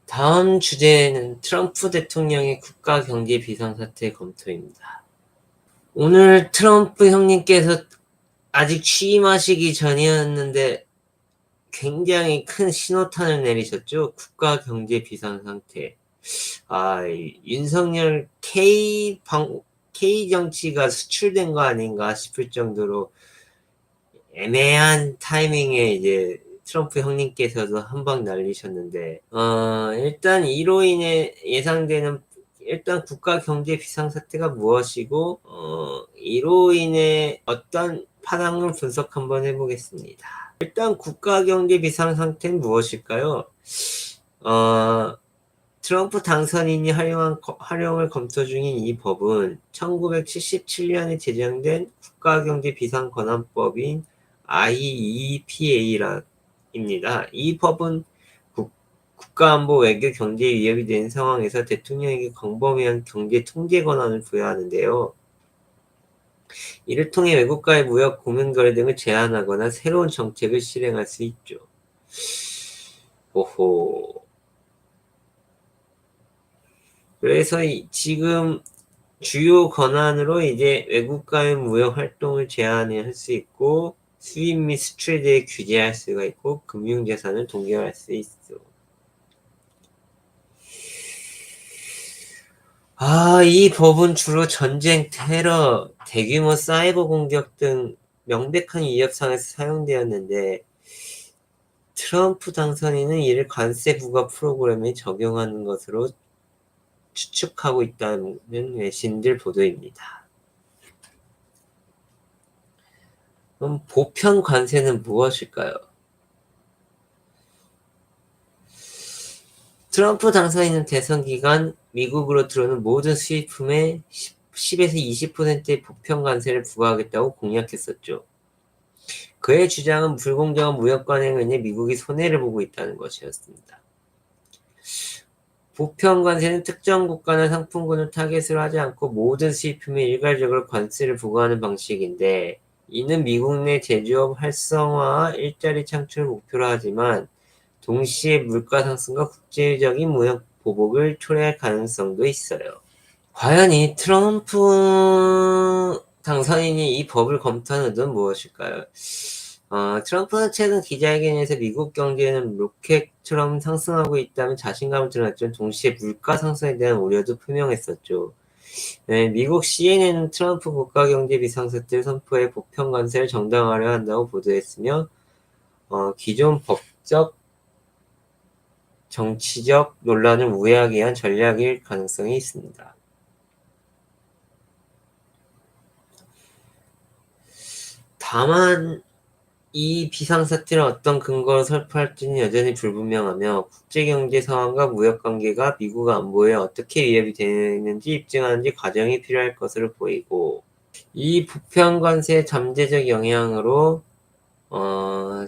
다음 주제는 트럼프 대통령의 국가 경제 비상사태 검토입니다. 오늘 트럼프 형님께서 아직 취임하시기 전이었는데 굉장히 큰 신호탄을 내리셨죠. 국가 경제 비상상태. 윤석열 K 정치가 수출된 거 아닌가 싶을 정도로 애매한 타이밍에 이제 트럼프 형님께서도 한 방 날리셨는데, 일단 이로 인해 예상되는 일단 국가 경제 비상사태가 무엇이고, 이로 인해 어떤 파장을 분석 한번 해보겠습니다. 일단 국가 경제 비상상태는 무엇일까요? 어, 트럼프 당선인이 활용을 검토 중인 이 법은 1977년에 제정된 국가경제 비상권한법인 IEPA입니다. 이 법은 국가안보, 외교, 경제 위협이 되는 상황에서 대통령에게 광범위한 경제 통제 권한을 부여하는데요. 이를 통해 외국과의 무역, 공연 거래 등을 제한하거나 새로운 정책을 실행할 수 있죠. 오호. 그래서 지금 주요 권한으로 이제 외국과의 무역 활동을 제한할 수 있고, 수입 및 수출에 대해 규제할 수가 있고, 금융자산을 동결할 수 있어. 이 법은 주로 전쟁, 테러, 대규모 사이버 공격 등 명백한 위협 상에서 사용되었는데, 트럼프 당선인은 이를 관세 부과 프로그램에 적용하는 것으로 추측하고 있다는 외신들 보도입니다. 그럼 보편 관세는 무엇일까요? 트럼프 당선인은 대선 기간 미국으로 들어오는 모든 수입품에 10에서 20%의 보편 관세를 부과하겠다고 공약했었죠. 그의 주장은 불공정한 무역 관행으로 인해 미국이 손해를 보고 있다는 것이었습니다. 보편 관세는 특정 국가나 상품군을 타겟으로 하지 않고 모든 수입품에 일괄적으로 관세를 부과하는 방식인데, 이는 미국 내 제조업 활성화와 일자리 창출을 목표로 하지만 동시에 물가 상승과 국제적인 무역 보복을 초래할 가능성도 있어요. 과연 이 트럼프 당선인이 이 법을 검토하는 의도는 무엇일까요? 트럼프는 최근 기자회견에서 미국 경제는 로켓처럼 상승하고 있다면 자신감을 드러냈지만 동시에 물가 상승에 대한 우려도 표명했었죠. 네, 미국 CNN은 트럼프 국가경제 비상사태를 선포해 보편 관세를 정당화하려 한다고 보도했으며, 기존 법적, 정치적 논란을 우회하기 위한 전략일 가능성이 있습니다. 다만 이 비상사태를 어떤 근거로 설파할지는 여전히 불분명하며, 국제경제 상황과 무역관계가 미국 안보에 어떻게 위협이 되는지 입증하는 과정이 필요할 것으로 보이고, 이 보편관세의 잠재적 영향으로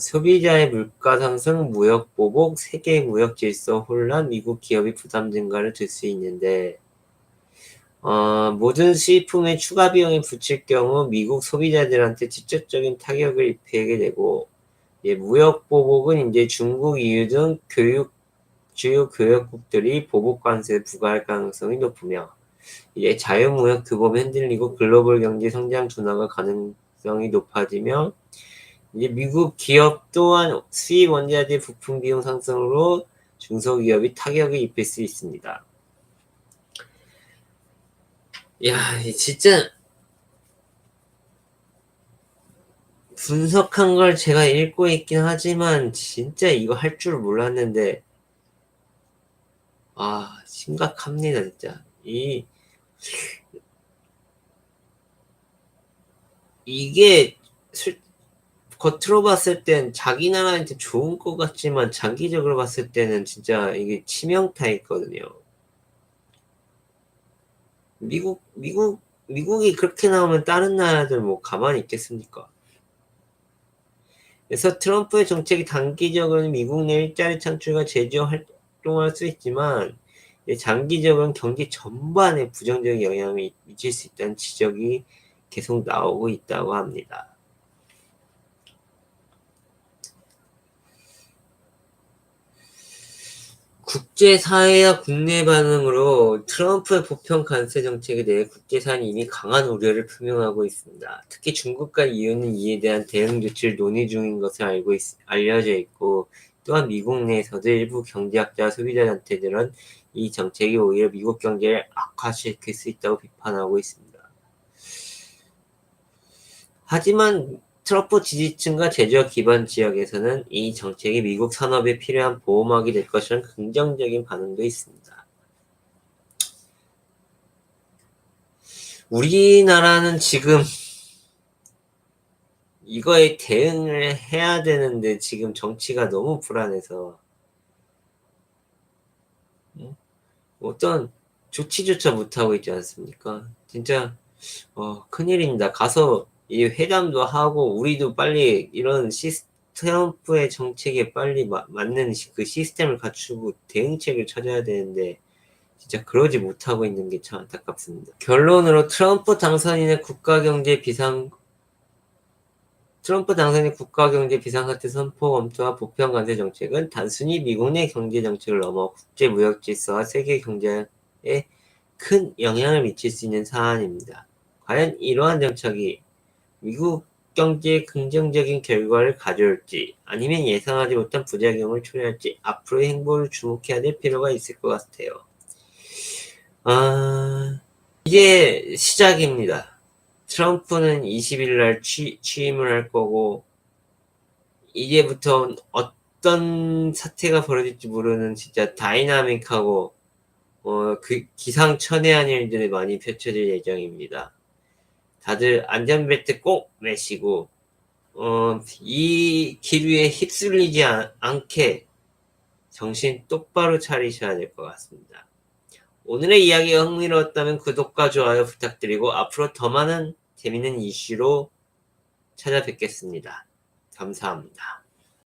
소비자의 물가 상승, 무역 보복, 세계 무역 질서 혼란, 미국 기업의 부담 증가를 들 수 있는데, 모든 수입품에 추가 비용이 붙일 경우 미국 소비자들한테 직접적인 타격을 입히게 되고, 무역 보복은 이제 중국, EU 등 주요 교역국들이 보복 관세를 부과할 가능성이 높으며, 이제 자유무역 규범이 흔들리고 글로벌 경제 성장 둔화가 가능성이 높아지며, 이제 미국 기업 또한 수입 원자재 부품 비용 상승으로 중소기업이 타격을 입힐 수 있습니다. 진짜 분석한 걸 제가 읽고 있긴 하지만 진짜 이거 할 줄 몰랐는데, 심각합니다, 진짜. 이게 겉으로 봤을 땐 자기 나라한테 좋은 것 같지만 장기적으로 봤을 때는 진짜 이게 치명타 있거든요. 미국이 그렇게 나오면 다른 나라들 뭐 가만히 있겠습니까? 그래서 트럼프의 정책이 단기적으로는 미국 내 일자리 창출과 제조 활동할 수 있지만, 장기적으로는 경기 전반에 부정적인 영향을 미칠 수 있다는 지적이 계속 나오고 있다고 합니다. 국제사회와 국내 반응으로 트럼프의 보편 관세 정책에 대해 국제사회는 이미 강한 우려를 표명하고 있습니다. 특히 중국과 EU는 이에 대한 대응 조치를 논의 중인 것으로 알려져 있고, 또한 미국 내에서도 일부 경제학자와 소비자 단체들은 이 정책이 오히려 미국 경제를 악화시킬 수 있다고 비판하고 있습니다. 하지만 트럼프 지지층과 제조업 기반 지역에서는 이 정책이 미국 산업에 필요한 보호막이 될 것이라는 긍정적인 반응도 있습니다. 우리나라는 지금 이거에 대응을 해야 되는데 지금 정치가 너무 불안해서 어떤 조치조차 못하고 있지 않습니까? 진짜 큰일입니다. 가서 이 회담도 하고 우리도 빨리 이런 트럼프의 정책에 빨리 맞는 그 시스템을 갖추고 대응책을 찾아야 되는데 진짜 그러지 못하고 있는 게 참 안타깝습니다. 결론으로 트럼프 당선인의 국가경제 비상사태 선포 검토와 보편 관세 정책은 단순히 미국 내 경제 정책을 넘어 국제 무역 질서와 세계 경제에 큰 영향을 미칠 수 있는 사안입니다. 과연 이러한 정책이 미국 경제에 긍정적인 결과를 가져올지 아니면 예상하지 못한 부작용을 초래할지 앞으로의 행보를 주목해야 될 필요가 있을 것 같아요. 이제 시작입니다. 트럼프는 20일 날 취임을 할 거고 이제부터 어떤 사태가 벌어질지 모르는 진짜 다이나믹하고 그 기상천외한 일들이 많이 펼쳐질 예정입니다. 다들 안전벨트 꼭 매시고 이 기류에 휩쓸리지 않게 정신 똑바로 차리셔야 될 것 같습니다. 오늘의 이야기가 흥미로웠다면 구독과 좋아요 부탁드리고 앞으로 더 많은 재밌는 이슈로 찾아뵙겠습니다. 감사합니다.